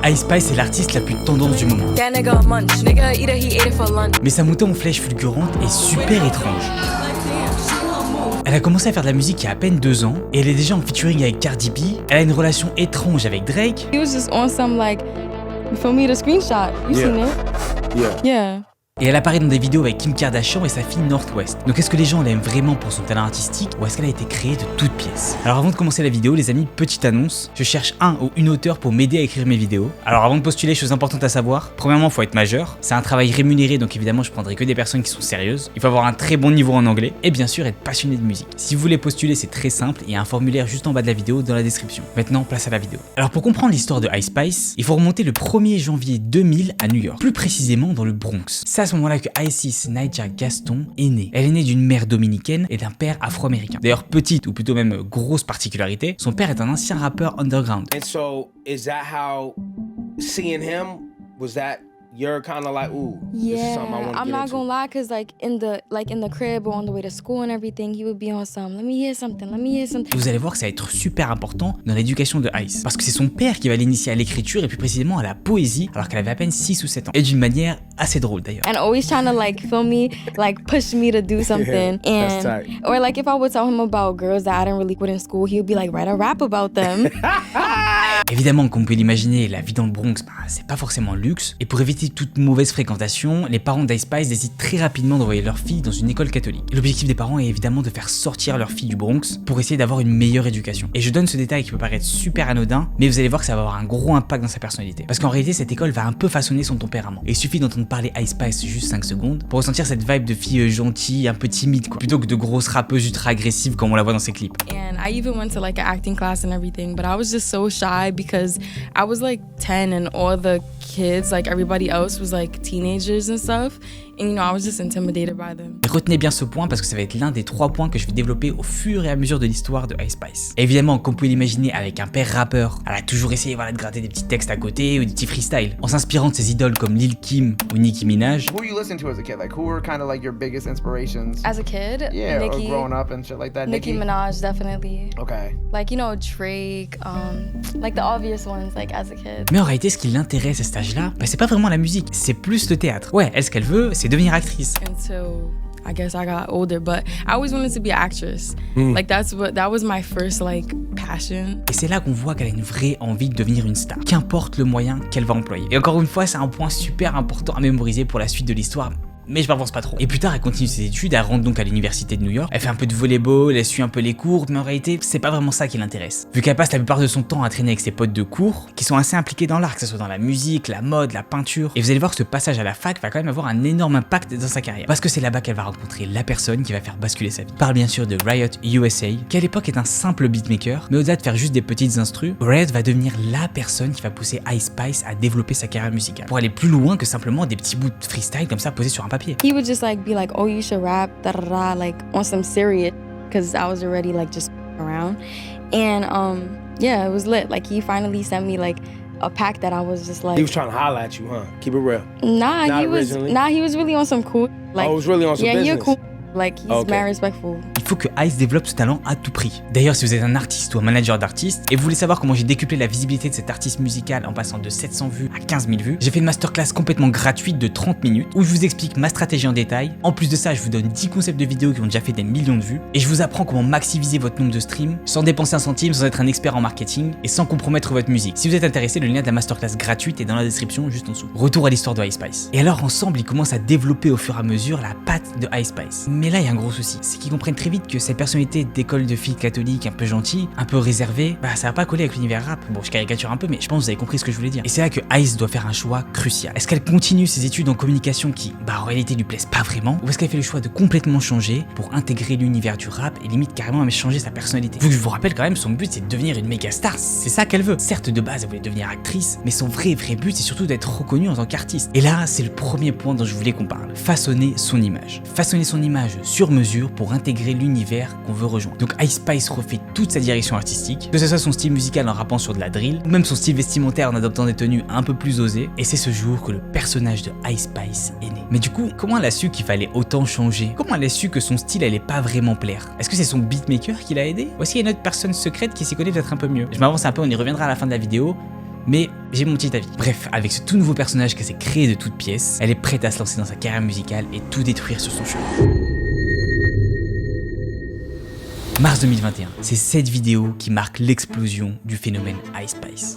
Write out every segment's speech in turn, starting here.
Ice Spice est l'artiste la plus tendance du moment. Mais sa montée en flèche fulgurante est super étrange. Elle a commencé à faire de la musique il y a à peine 2 ans et elle est déjà en featuring avec Cardi B. Elle a une relation étrange avec Drake. He was just on some like, you feel me, the screenshot. You seen it? Yeah. Et elle apparaît dans des vidéos avec Kim Kardashian et sa fille Northwest. Donc est-ce que les gens l'aiment vraiment pour son talent artistique ou est-ce qu'elle a été créée de toutes pièces? Alors avant de commencer la vidéo les amis, petite annonce, je cherche un ou une auteure pour m'aider à écrire mes vidéos. Alors avant de postuler, choses importantes à savoir, premièrement faut être majeur, c'est un travail rémunéré donc évidemment je prendrai que des personnes qui sont sérieuses, il faut avoir un très bon niveau en anglais et bien sûr être passionné de musique. Si vous voulez postuler c'est très simple, il y a un formulaire juste en bas de la vidéo dans la description. Maintenant place à la vidéo. Alors pour comprendre l'histoire de Ice Spice, il faut remonter le 1er janvier 2000 à New York, plus précisément dans le Bronx. C'est à ce moment là que Isis Naija Gaston est née. Elle est née d'une mère dominicaine et d'un père afro-américain. D'ailleurs, petite ou plutôt même grosse particularité, son père est un ancien rappeur underground. And so, is that how seeing him, was that you're kind of like, ooh, this is something I want to get into? I'm not gonna lie, cause like in the crib or on the way to school and everything, he would be on some, let me hear something. Vous allez voir que ça va être super important dans l'éducation de Ice, parce que c'est son père qui va l'initier à l'écriture et plus précisément à la poésie, alors qu'elle avait à peine 6 ou 7 ans. Et d'une manière assez drôle d'ailleurs. And always trying to like, feel me, like push me to do something. That's tight. Or like if I would tell him about girls that I didn't really put in school, he would be like, write a rap about them. Évidemment, comme vous pouvez l'imaginer, la vie dans le Bronx, c'est pas forcément luxe. Et pour éviter toute mauvaise fréquentation, les parents d'Ice Spice décident très rapidement d'envoyer leur fille dans une école catholique. L'objectif des parents est évidemment de faire sortir leur fille du Bronx pour essayer d'avoir une meilleure éducation. Et je donne ce détail qui peut paraître super anodin, mais vous allez voir que ça va avoir un gros impact dans sa personnalité. Parce qu'en réalité, cette école va un peu façonner son tempérament. Et il suffit d'entendre parler Ice Spice juste 5 secondes pour ressentir cette vibe de fille gentille, un peu timide quoi, plutôt que de grosses rappeuses ultra agressives comme on la voit dans ses clips. And I even went to like an acting class and everything, but I was just so shy because I was like 10 and all the kids, like everybody else was like teenagers and stuff. And you know, I was just intimidated by them. Et retenez bien ce point parce que ça va être l'un des 3 points que je vais développer au fur et à mesure de l'histoire de Ice Spice. Et évidemment, comme vous pouvez l'imaginer, avec un père rappeur, elle a toujours essayé de gratter des petits textes à côté ou des petits freestyles, en s'inspirant de ses idoles comme Lil Kim ou Nicki Minaj. Who you listen to as a kid? Like, who were kind of like your biggest inspirations? As a kid, Yeah, Nicki, or growing up and shit like that. Nicki Minaj, definitely. Okay. Like, you know, Drake, like the obvious ones, like as a kid. Mais en réalité, ce qui l'intéresse à cet âge-là, c'est pas vraiment la musique, c'est plus le théâtre. Ouais, elle, ce qu'elle veut, c'est devenir actrice. Until I guess I got older, but I always wanted to be an actress. Like that was my first like passion. Et c'est là qu'on voit qu'elle a une vraie envie de devenir une star, qu'importe le moyen qu'elle va employer. Et encore une fois, c'est un point super important à mémoriser pour la suite de l'histoire. Mais je m'avance pas trop. Et plus tard, elle continue ses études, elle rentre donc à l'université de New York, elle fait un peu de volleyball, elle suit un peu les cours, mais en réalité, c'est pas vraiment ça qui l'intéresse. Vu qu'elle passe la plupart de son temps à traîner avec ses potes de cours, qui sont assez impliqués dans l'art, que ce soit dans la musique, la mode, la peinture. Et vous allez voir que ce passage à la fac va quand même avoir un énorme impact dans sa carrière. Parce que c'est là-bas qu'elle va rencontrer la personne qui va faire basculer sa vie. Je parle bien sûr de Riot USA, qui à l'époque est un simple beatmaker, mais au-delà de faire juste des petites instrus, Riot va devenir la personne qui va pousser Ice Spice à développer sa carrière musicale, pour aller plus loin que simplement des petits bouts de freestyle comme ça posés sur un papier. He would just like be like, oh, you should rap, da da da, like on some serious, because I was already like just around, and yeah, it was lit. Like he finally sent me like a pack that I was just like. He was trying to holler at you, huh? Keep it real. Nah, Not he was originally? nah, he was really on some cool. Like, Oh, it was really on some yeah, business. you're cool. Like he's Okay. very respectful. Il faut que Ice développe ce talent à tout prix. D'ailleurs, si vous êtes un artiste ou un manager d'artiste et vous voulez savoir comment j'ai décuplé la visibilité de cet artiste musical en passant de 700 vues à 15 000 vues, j'ai fait une masterclass complètement gratuite de 30 minutes où je vous explique ma stratégie en détail. En plus de ça, je vous donne 10 concepts de vidéos qui ont déjà fait des millions de vues et je vous apprends comment maximiser votre nombre de streams sans dépenser un centime, sans être un expert en marketing et sans compromettre votre musique. Si vous êtes intéressé, le lien de la masterclass gratuite est dans la description juste en dessous. Retour à l'histoire de Ice Spice. Et alors ensemble, ils commencent à développer au fur et à mesure la patte de Ice Spice. Mais là, il y a un gros souci, c'est qu'ils comprennent très vite que cette personnalité d'école de filles catholique un peu gentille, un peu réservée, ça va pas coller avec l'univers rap. Bon, je caricature un peu, mais je pense que vous avez compris ce que je voulais dire. Et c'est là que Ice doit faire un choix crucial. Est-ce qu'elle continue ses études en communication qui, en réalité, lui plaisent pas vraiment, ou est-ce qu'elle fait le choix de complètement changer pour intégrer l'univers du rap et limite carrément même changer sa personnalité? Vu que je vous rappelle quand même, son but c'est de devenir une méga star, c'est ça qu'elle veut. Certes, de base, elle voulait devenir actrice, mais son vrai but c'est surtout d'être reconnue en tant qu'artiste. Et là, c'est le premier point dont je voulais qu'on parle. Façonner son image. Façonner son image sur mesure pour intégrer l'univers qu'on veut rejoindre. Donc Ice Spice refait toute sa direction artistique, que ce soit son style musical en rappant sur de la drill, ou même son style vestimentaire en adoptant des tenues un peu plus osées, et c'est ce jour que le personnage de Ice Spice est né. Mais du coup, comment elle a su qu'il fallait autant changer? Comment elle a su que son style allait pas vraiment plaire? Est-ce que c'est son beatmaker qui l'a aidé? Ou est-ce qu'il y a une autre personne secrète qui s'y connaît peut-être un peu mieux? Je m'avance un peu, on y reviendra à la fin de la vidéo, mais j'ai mon petit avis. Bref, avec ce tout nouveau personnage qu'elle s'est créé de toutes pièces, elle est prête à se lancer dans sa carrière musicale et tout détruire sur son chemin. Mars 2021, c'est cette vidéo qui marque l'explosion du phénomène Ice Spice.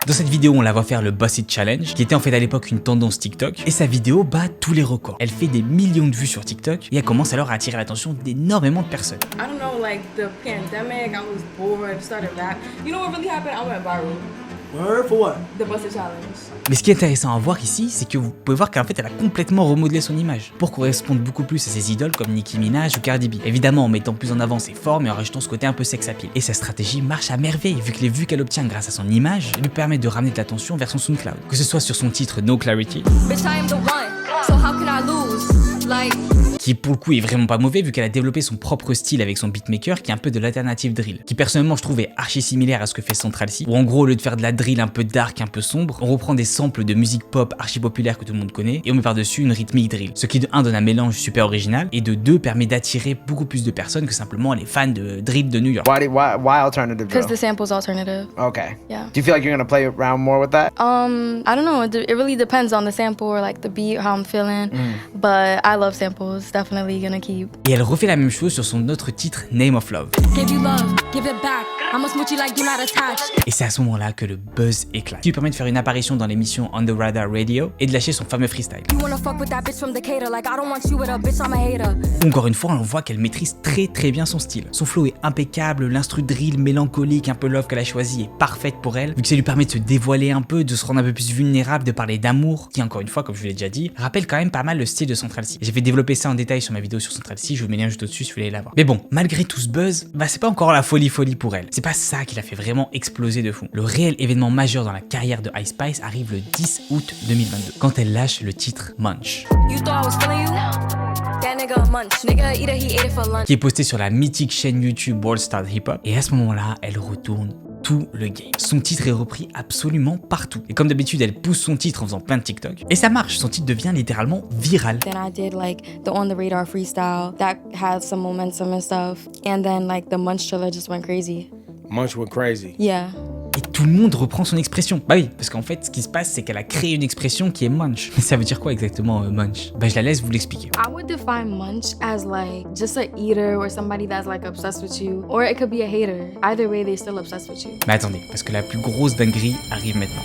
Dans cette vidéo, on la voit faire le Boss It Challenge, qui était en fait à l'époque une tendance TikTok, et sa vidéo bat tous les records. Elle fait des millions de vues sur TikTok, et elle commence alors à attirer l'attention d'énormément de personnes. I don't know, like the pandemic, I was bored, started rap. You know what really happened? I went viral. Word for what? The Buster Challenge. Mais ce qui est intéressant à voir ici, c'est que vous pouvez voir qu'en fait elle a complètement remodelé son image pour correspondre beaucoup plus à ses idoles comme Nicki Minaj ou Cardi B. Évidemment en mettant plus en avant ses formes et en rajoutant ce côté un peu sex appeal. Et sa stratégie marche à merveille vu que les vues qu'elle obtient grâce à son image lui permettent de ramener de l'attention vers son SoundCloud. Que ce soit sur son titre No Clarity, qui pour le coup est vraiment pas mauvais vu qu'elle a développé son propre style avec son beatmaker qui est un peu de l'alternative drill, qui personnellement je trouvais archi similaire à ce que fait Central C, où en gros au lieu de faire de la drill un peu dark, un peu sombre, on reprend des samples de musique pop archi populaire que tout le monde connaît et on met par-dessus une rythmique drill, ce qui de 1 donne un mélange super original et de 2 permet d'attirer beaucoup plus de personnes que simplement les fans de drill de New York. Why alternative drill? Because the sample's alternative. Okay. Yeah. Do you feel like you're gonna play around more with that? I don't know. It really depends on the sample or like the beat, how I'm feeling. But I love samples. Definitely gonna keep. Et elle refait la même chose sur son autre titre Name of Love. Give you love, give it back. I'ma smooch you like you're not attached. Et c'est à ce moment-là que le buzz éclate, ce qui lui permet de faire une apparition dans l'émission On The Radar Radio et de lâcher son fameux freestyle. You wanna fuck with that bitch from Decatur, like I don't want you with a bitch, I'm a hater. Encore une fois, on voit qu'elle maîtrise très bien son style. Son flow est impeccable, l'instru drill mélancolique, un peu love qu'elle a choisi est parfaite pour elle, vu que ça lui permet de se dévoiler un peu, de se rendre un peu plus vulnérable, de parler d'amour, qui encore une fois, comme je vous l'ai déjà dit, rappelle quand même pas mal le style de Central C. J'ai fait développer ça en détail sur ma vidéo sur Central C, je vous mets le lien juste au-dessus si vous voulez la voir. Mais bon, malgré tout ce buzz, c'est pas encore la folie pour elle. C'est pas ça qui l'a fait vraiment exploser de fou. Le réel événement majeur dans la carrière de Ice Spice arrive le 10 août 2022, quand elle lâche le titre Munch. You thought I was feeling you? That nigga munch, nigga eat it, he ate it for lunch. Qui est posté sur la mythique chaîne YouTube World Star Hip Hop. Et à ce moment-là, elle retourne tout le game. Son titre est repris absolument partout. Et comme d'habitude, elle pousse son titre en faisant plein de TikTok. Et ça marche, son titre devient littéralement viral. Then I did like the On The Radar freestyle that had some momentum and stuff. And then like the Munch trailer just went crazy. Munch went crazy. Yeah. Et tout le monde reprend son expression. Bah oui, parce qu'en fait, ce qui se passe, c'est qu'elle a créé une expression qui est munch. Mais ça veut dire quoi exactement, munch? Je la laisse vous l'expliquer. I would define munch as like just a eater or somebody that's like obsessed with you. Or it could be a hater. Either way, they're still obsessed with you. Mais attendez, parce que la plus grosse dinguerie arrive maintenant.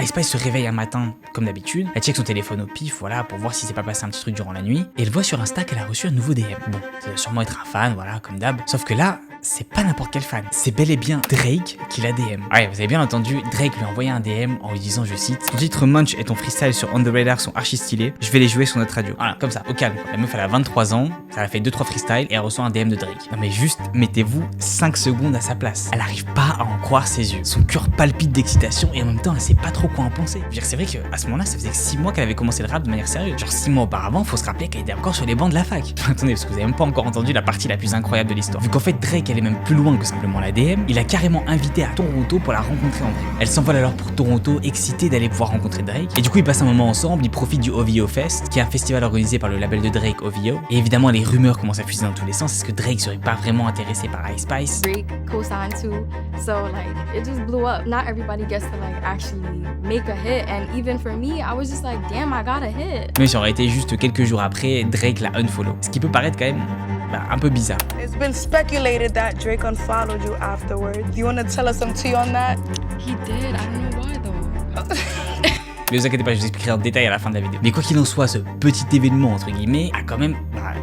Ice Spice se réveille un matin, comme d'habitude, elle check son téléphone au pif, voilà, pour voir si s'est pas passé un petit truc durant la nuit, et elle voit sur Insta qu'elle a reçu un nouveau DM. Bon, ça doit sûrement être un fan, voilà, comme d'hab. Sauf que là, c'est pas n'importe quel fan, c'est bel et bien Drake qui la DM. Ouais, vous avez bien entendu, Drake lui a envoyé un DM en lui disant, je cite, ton titre Munch et ton freestyle sur On The Radar sont archi stylés, je vais les jouer sur notre radio. Voilà, comme ça, au calme. La meuf elle a 23 ans, ça a fait 2-3 freestyles et elle reçoit un DM de Drake. Non mais juste, mettez-vous 5 secondes à sa place. Elle arrive pas à en croire ses yeux. Son cœur palpite d'excitation et en même temps elle sait pas trop quoi en penser. Je veux dire, c'est vrai qu'à ce moment-là, ça faisait 6 mois qu'elle avait commencé le rap de manière sérieuse. Genre 6 mois auparavant, faut se rappeler qu'elle était encore sur les bancs de la fac. Attendez, parce que vous avez même pas encore entendu la partie la plus incroyable de l'histoire. Vu qu'en fait Drake elle est même plus loin que simplement la DM, il a carrément invité à Toronto pour la rencontrer en vrai. Elle s'envole alors pour Toronto, excitée d'aller pouvoir rencontrer Drake. Et du coup, ils passent un moment ensemble, ils profitent du OVO Fest, qui est un festival organisé par le label de Drake, OVO. Et évidemment, les rumeurs commencent à fuser dans tous les sens. Est-ce que Drake serait pas vraiment intéressé par Ice Spice? Drake co-signed too. So like it just blew up. Not everybody gets to like actually make a hit. And even for me, I was just like, damn, I got a hit. Mais ça aurait été juste quelques jours après, Drake l'a unfollow. Ce qui peut paraître quand même un peu bizarre. It's been speculated that Drake unfollowed you afterward. Do you want to tell us some tea on that? He did. I don't know why though. Mais vous inquiétez pas, je vous expliquerai en détail à la fin de la vidéo. Mais quoi qu'il en soit, ce petit événement, entre guillemets, a quand même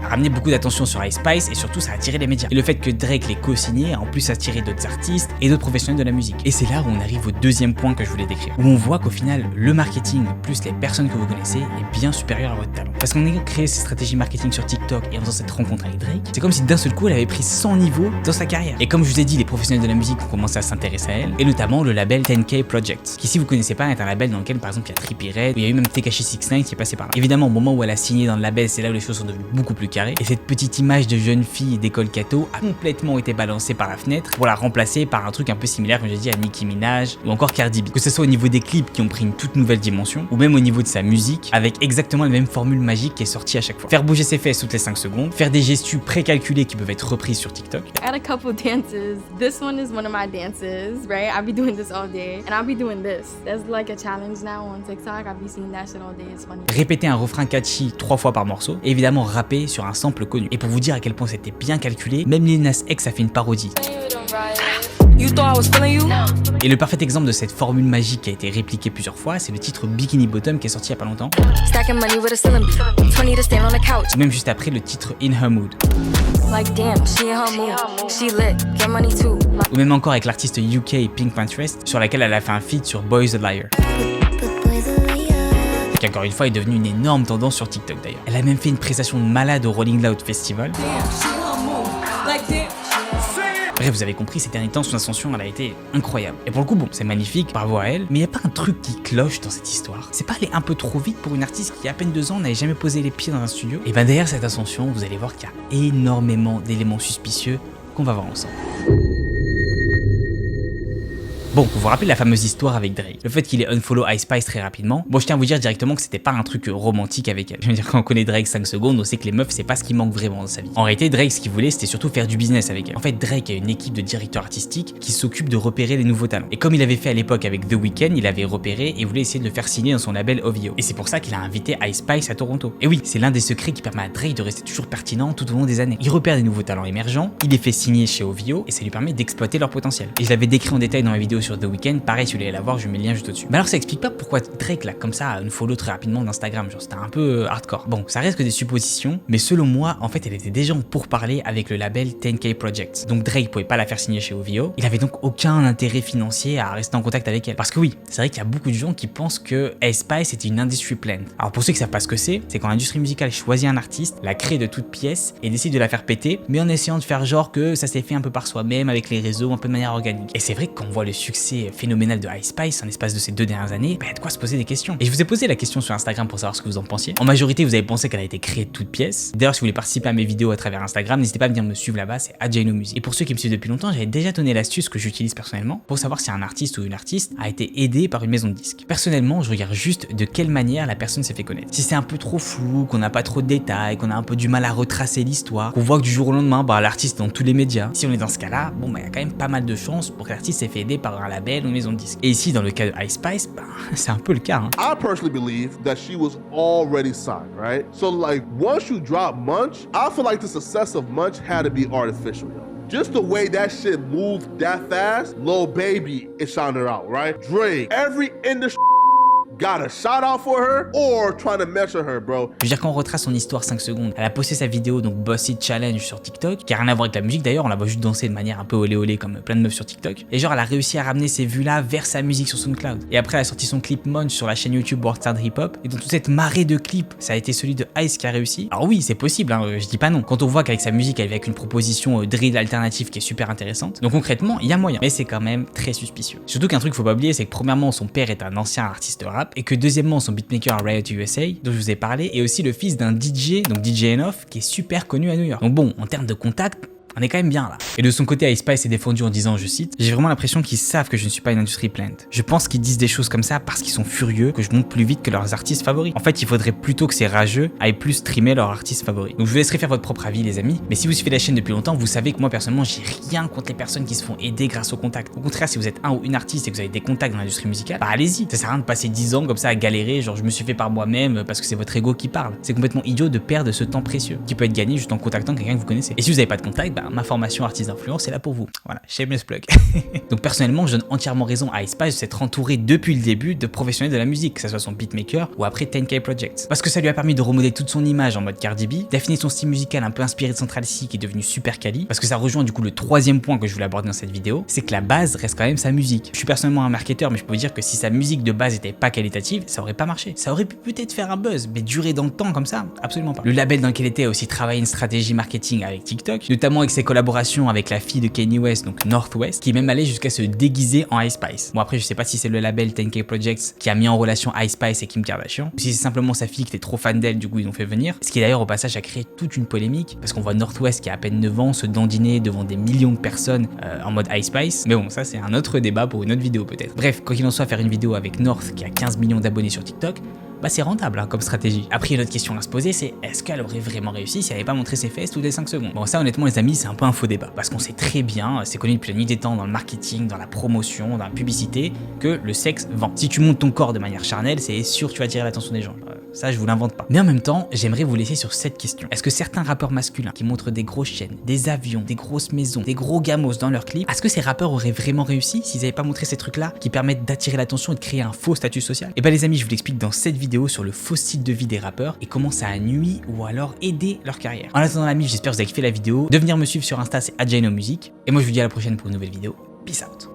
ramené beaucoup d'attention sur Ice Spice et surtout ça a attiré les médias. Et le fait que Drake l'ait co-signé a en plus attiré d'autres artistes et d'autres professionnels de la musique. Et c'est là où on arrive au deuxième point que je voulais décrire. Où on voit qu'au final, le marketing plus les personnes que vous connaissez est bien supérieur à votre talent. Parce qu'en ayant créé ces stratégies marketing sur TikTok et en faisant cette rencontre avec Drake, c'est comme si d'un seul coup elle avait pris 100 niveaux dans sa carrière. Et comme je vous ai dit, les professionnels de la musique ont commencé à s'intéresser à elle, et notamment le label 10K Project, qui si vous connaissez pas est un label dans lequel par exemple il y a Trippie Redd, où il y a eu même Tekashi 69 qui est passé par là. Évidemment au moment où elle a signé dans le label, c'est là où les choses sont devenues beaucoup plus carré. Et cette petite image de jeune fille d'école catho a complètement été balancée par la fenêtre pour la remplacer par un truc un peu similaire, comme j'ai dit, à Nicki Minaj ou encore Cardi B. Que ce soit au niveau des clips qui ont pris une toute nouvelle dimension, ou même au niveau de sa musique, avec exactement la même formule magique qui est sortie à chaque fois. Faire bouger ses fesses toutes les 5 secondes, faire des gestus précalculés qui peuvent être reprises sur TikTok. I had a couple dances. This one is one of my dances, right? I'll be doing this all day, and I'll be doing this. There's like a challenge now on TikTok. I'll be seeing that shit all day. It's funny. Répéter un refrain catchy 3 fois par morceau, et évidemment rapper sur un sample connu. Et pour vous dire à quel point c'était bien calculé, même Lil Nas X a fait une parodie. You thought I was feeling you? Et le parfait exemple de cette formule magique qui a été répliquée plusieurs fois, c'est le titre Bikini Bottom qui est sorti il y a pas longtemps. Stacking money with a ceiling. 20 to stand on the couch. Ou même juste après le titre In Her Mood. Like damn, she in her mood. She lit, get money too. Ou même encore avec l'artiste UK Pink Pinterest, sur laquelle elle a fait un feat sur Boy's a Liar. Qui encore une fois est devenue une énorme tendance sur TikTok d'ailleurs. Elle a même fait une prestation de malade au Rolling Loud Festival. Bref, vous avez compris, ces derniers temps, son ascension, elle a été incroyable. Et pour le coup, bon, c'est magnifique, bravo à elle, mais il n'y a pas un truc qui cloche dans cette histoire. C'est pas aller un peu trop vite pour une artiste qui, il y a à peine 2 ans, n'avait jamais posé les pieds dans un studio. Et ben derrière cette ascension, vous allez voir qu'il y a énormément d'éléments suspicieux qu'on va voir ensemble. Bon, vous vous rappelez la fameuse histoire avec Drake, le fait qu'il ait unfollow Ice Spice très rapidement. Bon, je tiens à vous dire directement que c'était pas un truc romantique avec elle. Je veux dire, quand on connaît Drake 5 secondes, on sait que les meufs, c'est pas ce qui manque vraiment dans sa vie. En réalité, Drake, ce qu'il voulait, c'était surtout faire du business avec elle. En fait, Drake a une équipe de directeurs artistiques qui s'occupe de repérer les nouveaux talents. Et comme il avait fait à l'époque avec The Weeknd, il avait repéré et voulait essayer de le faire signer dans son label OVO. Et c'est pour ça qu'il a invité Ice Spice à Toronto. Et oui, c'est l'un des secrets qui permet à Drake de rester toujours pertinent tout au long des années. Il repère des nouveaux talents émergents, il les fait signer chez OVO et ça lui permet d'exploiter leur potentiel. Et je l'avais décrit en détail dans ma vidéo sur The Weeknd, pareil, si vous voulez la voir, je mets le lien juste au-dessus. Mais alors ça explique pas pourquoi Drake là comme ça une follow très rapidement d'Instagram, genre c'était un peu hardcore. Bon, ça reste que des suppositions, mais selon moi, en fait, elle était déjà en pourparlers avec le label 10K Projects. Donc Drake pouvait pas la faire signer chez OVO. Il avait donc aucun intérêt financier à rester en contact avec elle. Parce que oui, c'est vrai qu'il y a beaucoup de gens qui pensent que Ice Spice était une industry plant. Alors pour ceux qui savent pas ce que c'est quand l'industrie musicale choisit un artiste, la crée de toutes pièces et décide de la faire péter, mais en essayant de faire genre que ça s'est fait un peu par soi-même avec les réseaux, un peu de manière organique. Et c'est vrai que quand on voit le succès phénoménal de Ice Spice en espace de ces 2 dernières années, bah, de quoi se poser des questions. Et je vous ai posé la question sur Instagram pour savoir ce que vous en pensiez. En majorité, vous avez pensé qu'elle a été créée de toutes pièces. D'ailleurs, si vous voulez participer à mes vidéos à travers Instagram, n'hésitez pas à venir me suivre là-bas, c'est @JainoMusic. Et pour ceux qui me suivent depuis longtemps, j'avais déjà donné l'astuce que j'utilise personnellement pour savoir si un artiste ou une artiste a été aidé par une maison de disques. Personnellement, je regarde juste de quelle manière la personne s'est fait connaître. Si c'est un peu trop flou, qu'on n'a pas trop de détails, qu'on a un peu du mal à retracer l'histoire, qu'on voit que du jour au lendemain, bah, l'artiste est dans tous les médias. Si on est dans ce cas-là, bon, bah, y a quand même pas mal de chances pour que l'artiste s'est fait aider par un label ou une maison de disques. Et ici, dans le cas de Ice Spice, bah, c'est un peu le cas. Hein. I personally believe that she was already signed, right? So like once you drop Munch, I feel like the success of Munch had to be artificial, yo. Just the way that shit moved that fast, Lil Baby is shouting her out, right? Drake, every industry got a shout out for her or trying to measure her, bro. Je veux dire, quand on retrace son histoire 5 secondes, elle a posté sa vidéo donc Boss It Challenge sur TikTok, qui a rien à voir avec la musique d'ailleurs, on la voit juste danser de manière un peu olé olé comme plein de meufs sur TikTok. Et genre elle a réussi à ramener ces vues là vers sa musique sur SoundCloud. Et après elle a sorti son clip Munch sur la chaîne YouTube Wordstar Hip Hop. Et dans toute cette marée de clips, ça a été celui de Ice qui a réussi. Alors oui, c'est possible, hein, je dis pas non. Quand on voit qu'avec sa musique, elle vient avec une proposition drill alternative qui est super intéressante. Donc concrètement, il y a moyen. Mais c'est quand même très suspicieux. Surtout qu'un truc faut pas oublier, c'est que premièrement, son père est un ancien artiste rap et que deuxièmement, son beatmaker à Riot USA, dont je vous ai parlé, est aussi le fils d'un DJ, donc DJ Enough, qui est super connu à New York. Donc bon, en termes de contact, on est quand même bien là. Et de son côté, Ice Spice s'est défendu en disant, je cite, j'ai vraiment l'impression qu'ils savent que je ne suis pas une industry plant. Je pense qu'ils disent des choses comme ça parce qu'ils sont furieux que je monte plus vite que leurs artistes favoris. En fait, il faudrait plutôt que ces rageux aillent plus streamer leurs artistes favoris. Donc je vous laisserai faire votre propre avis, les amis. Mais si vous suivez la chaîne depuis longtemps, vous savez que moi personnellement, j'ai rien contre les personnes qui se font aider grâce au contact. Au contraire, si vous êtes un ou une artiste et que vous avez des contacts dans l'industrie musicale, bah allez-y. Ça sert à rien de passer 10 ans comme ça à galérer, genre je me suis fait par moi-même parce que c'est votre ego qui parle. C'est complètement idiot de perdre ce temps précieux qui peut être gagné juste en contactant quelqu'un que vous connaissez. Et si vous n'avez pas de contact, bah ma formation artiste d'influence est là pour vous. Voilà, shameless plug. Donc personnellement, je donne entièrement raison à Ice Spice de s'être entouré depuis le début de professionnels de la musique, que ce soit son beatmaker ou après 10K Projects. Parce que ça lui a permis de remodeler toute son image en mode Cardi B, d'affiner son style musical un peu inspiré de Central C qui est devenu super quali. Parce que ça rejoint du coup le 3e point que je voulais aborder dans cette vidéo, c'est que la base reste quand même sa musique. Je suis personnellement un marketeur, mais je peux vous dire que si sa musique de base était pas qualitative, ça aurait pas marché. Ça aurait pu peut-être faire un buzz, mais durer dans le temps comme ça, absolument pas. Le label dans lequel elle était a aussi travaillé une stratégie marketing avec TikTok, notamment avec ses collaborations avec la fille de Kanye West, donc North West, qui est même allé jusqu'à se déguiser en Ice Spice. Bon après je sais pas si c'est le label 10K Projects qui a mis en relation Ice Spice et Kim Kardashian, ou si c'est simplement sa fille qui était trop fan d'elle, du coup ils ont fait venir. Ce qui d'ailleurs au passage a créé toute une polémique, parce qu'on voit North West qui a à peine 9 ans se dandiner devant des millions de personnes en mode Ice Spice. Mais bon, ça c'est un autre débat pour une autre vidéo peut-être. Bref, quoi qu'il en soit, faire une vidéo avec North qui a 15 millions d'abonnés sur TikTok, bah c'est rentable comme stratégie. Après, une autre question à se poser, c'est est-ce qu'elle aurait vraiment réussi si elle n'avait pas montré ses fesses toutes les 5 secondes? Bon, ça honnêtement les amis, c'est un peu un faux débat, parce qu'on sait très bien, c'est connu depuis la nuit des temps dans le marketing, dans la promotion, dans la publicité, que le sexe vend. Si tu montes ton corps de manière charnelle, c'est sûr que tu vas attirer l'attention des gens. Ça, je vous l'invente pas. Mais en même temps, j'aimerais vous laisser sur cette question. Est-ce que certains rappeurs masculins qui montrent des grosses chaînes, des avions, des grosses maisons, des gros gamos dans leurs clips, est-ce que ces rappeurs auraient vraiment réussi s'ils n'avaient pas montré ces trucs-là qui permettent d'attirer l'attention et de créer un faux statut social? Et bah les amis, je vous l'explique dans cette vidéo sur le faux style de vie des rappeurs et comment ça a nui ou alors aidé leur carrière. En attendant l'ami, j'espère que vous avez kiffé la vidéo. De venir me suivre sur Insta, c'est @JainoMusic. Et moi je vous dis à la prochaine pour une nouvelle vidéo. Peace out.